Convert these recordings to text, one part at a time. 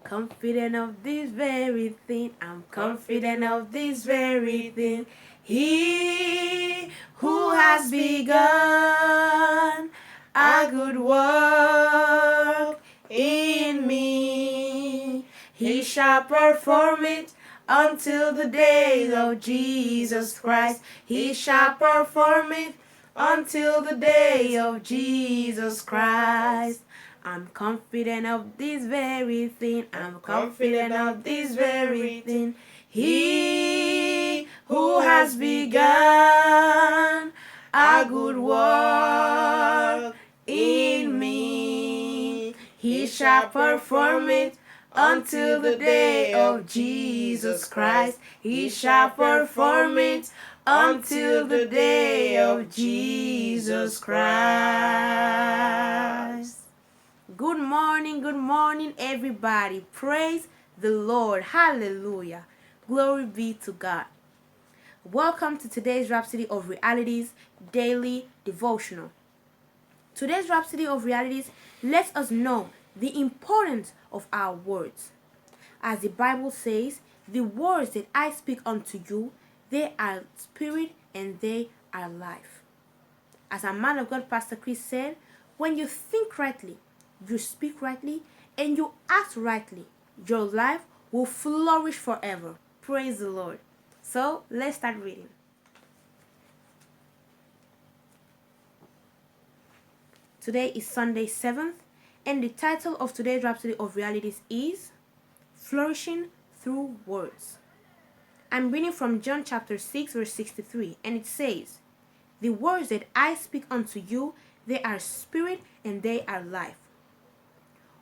confident of this very thing. I'm confident of this very thing. He who has begun a good work in me, he shall perform it until the day of Jesus Christ. He shall perform it until the day of Jesus Christ. I'm confident of this very thing. I'm confident of this very thing. He who has begun a good work in me, he shall perform it until the day of Jesus Christ. He shall perform it until the day of Jesus Christ. Good morning, everybody. Praise the Lord. Hallelujah. Glory be to God. Welcome to today's Rhapsody of Realities daily devotional. Today's Rhapsody of Realities lets us know the importance of our words. As the Bible says, the words that I speak unto you, they are spirit and they are life. As a man of God, Pastor Chris said, when you think rightly, you speak rightly, and you act rightly, your life will flourish forever. Praise the Lord. So, let's start reading. Today is Sunday 7th, and the title of today's Rhapsody of Realities is Flourishing Through Words. I'm reading from John chapter 6, verse 63, and it says, the words that I speak unto you, they are spirit and they are life.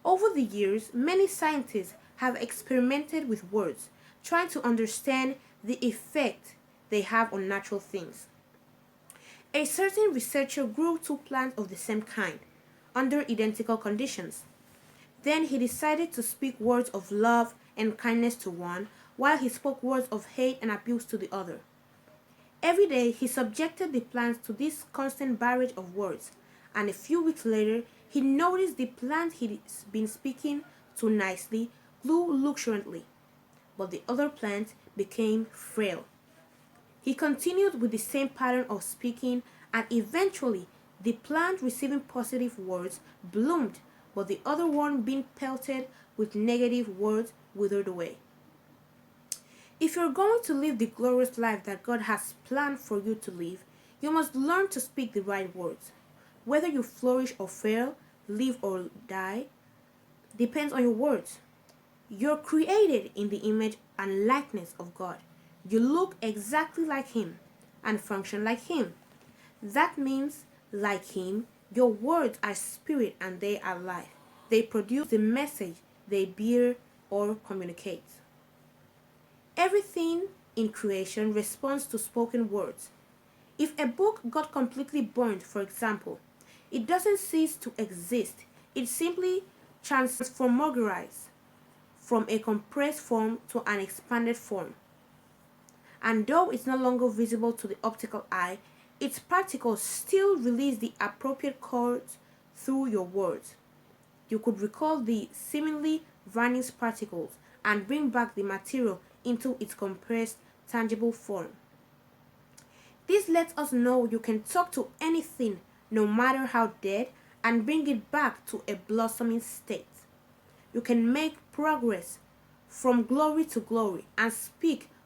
Over the years, many scientists have experimented with words, trying to understand the effect they have on natural things. A certain researcher grew two plants of the same kind, under identical conditions. Then he decided to speak words of love and kindness to one, while he spoke words of hate and abuse to the other. Every day, he subjected the plants to this constant barrage of words, and a few weeks later, he noticed the plant he'd been speaking to nicely grew luxuriantly, but the other plant became frail. He continued with the same pattern of speaking, and eventually, the plant receiving positive words bloomed, but the other one being pelted with negative words withered away. If you're going to live the glorious life that God has planned for you to live, you must learn to speak the right words. Whether you flourish or fail, live or die, depends on your words. You're created in the image and likeness of God. You look exactly like Him and function like Him. That means, like Him, your words are spirit and they are life. They produce the message they bear or communicate. Everything in creation responds to spoken words. If a book got completely burned, for example, it doesn't cease to exist. It simply transformogrizes from a compressed form to an expanded form. And though it's no longer visible to the optical eye, its particles still release the appropriate chords through your words. You could recall the seemingly vanished particles and bring back the material into its compressed, tangible form. This lets us know you can talk to anything, no matter how dead, and bring it back to a blossoming state. You can make progress from glory to glory and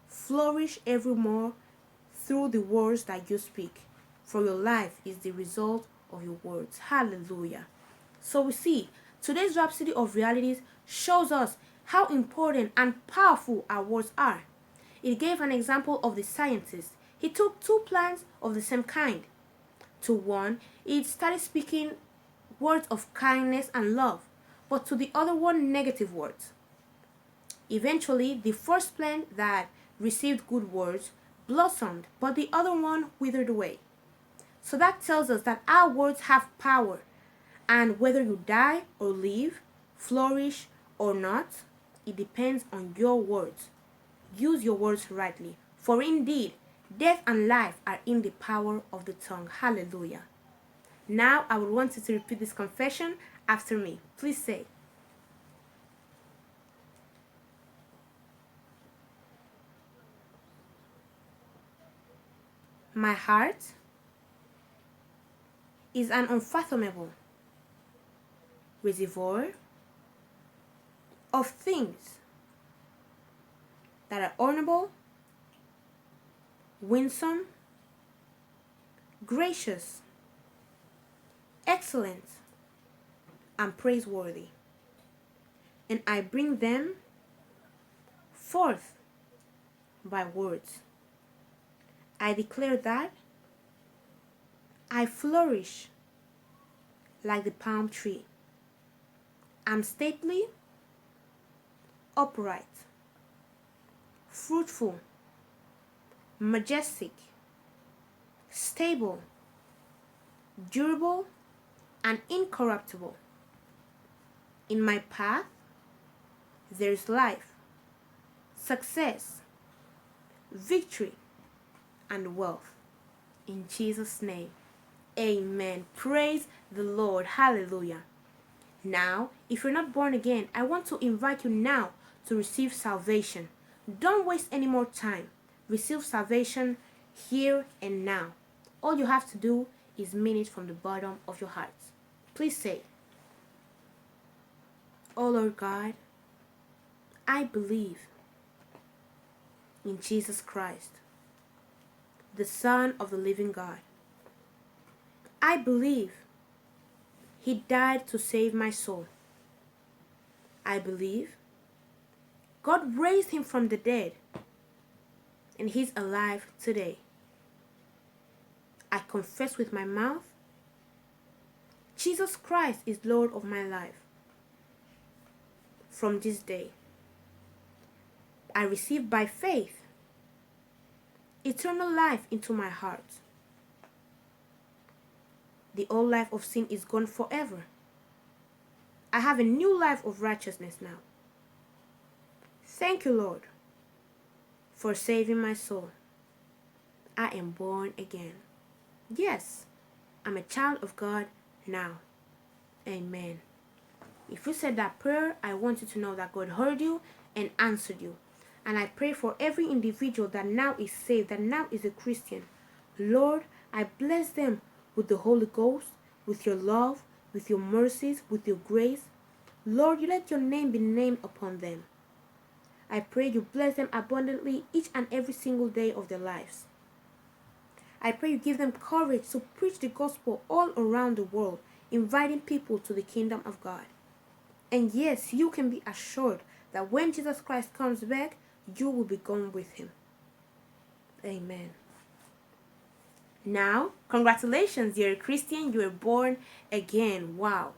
flourish evermore through the words that you speak. For your life is the result of your words. Hallelujah. So we see, today's Rhapsody of Realities shows us how important and powerful our words are. It gave an example of the scientist. He took two plants of the same kind. To one, he started speaking words of kindness and love, but to the other one, negative words. Eventually, the first plant that received good words blossomed, but the other one withered away. So that tells us that our words have power, and whether you die or live, flourish or not, it depends on your words. Use your words rightly, for indeed, death and life are in the power of the tongue. Hallelujah. Now, I would want you to repeat this confession after me. Please say, My heart is an unfathomable reservoir of things that are honorable, winsome, gracious, excellent, and praiseworthy. And I bring them forth by words. I declare that I flourish like the palm tree. I'm stately, upright, fruitful, majestic, stable, durable, and incorruptible. In my path, there is life, success, victory, and wealth. In Jesus' name, amen. Praise the Lord. Hallelujah. Now, if you're not born again, I want to invite you now to receive salvation. Don't waste any more time. Receive salvation here and now. All you have to do is mean it from the bottom of your heart. Please say, "Oh Lord God, I believe in Jesus Christ, the Son of the living God. I believe He died to save my soul. I believe God raised Him from the dead and He's alive today. I confess with my mouth, Jesus Christ is Lord of my life. From this day, I receive by faith eternal life into my heart. The old life of sin is gone forever. I have a new life of righteousness now. Thank you, Lord, for saving my soul. I am born again. Yes, I'm a child of God now. Amen." If you said that prayer, I want you to know that God heard you and answered you. And I pray for every individual that now is saved, that now is a Christian. Lord, I bless them with the Holy Ghost, with your love, with your mercies, with your grace. Lord, you let your name be named upon them. I pray you bless them abundantly each and every single day of their lives. I pray you give them courage to preach the gospel all around the world, inviting people to the kingdom of God. And yes, you can be assured that when Jesus Christ comes back, you will be gone with Him. Amen. Now, congratulations, you're a Christian, you were born again. Wow.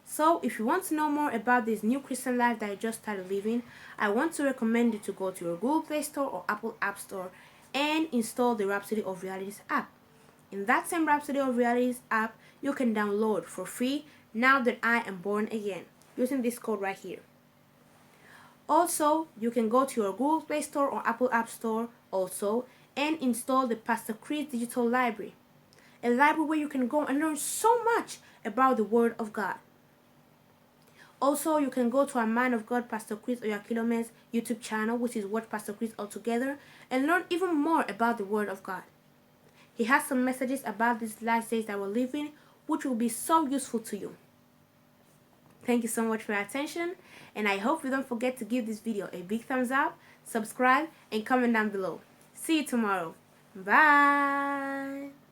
So, if you want to know more about this new Christian life that I just started living, I want to recommend you to go to your Google Play Store or Apple App Store and install the Rhapsody of Realities app. In that same Rhapsody of Realities app, you can download for free Now That I Am Born Again using this code right here. Also, you can go to your Google Play Store or Apple App Store also and install the Pastor Chris Digital Library, a library where you can go and learn so much about the Word of God. Also, you can go to our Man of God, Pastor Chris Oyakilome's YouTube channel, which is Watch Pastor Chris Altogether, and learn even more about the Word of God. He has some messages about these last days that we're living, which will be so useful to you. Thank you so much for your attention, and I hope you don't forget to give this video a big thumbs up, subscribe, and comment down below. See you tomorrow. Bye!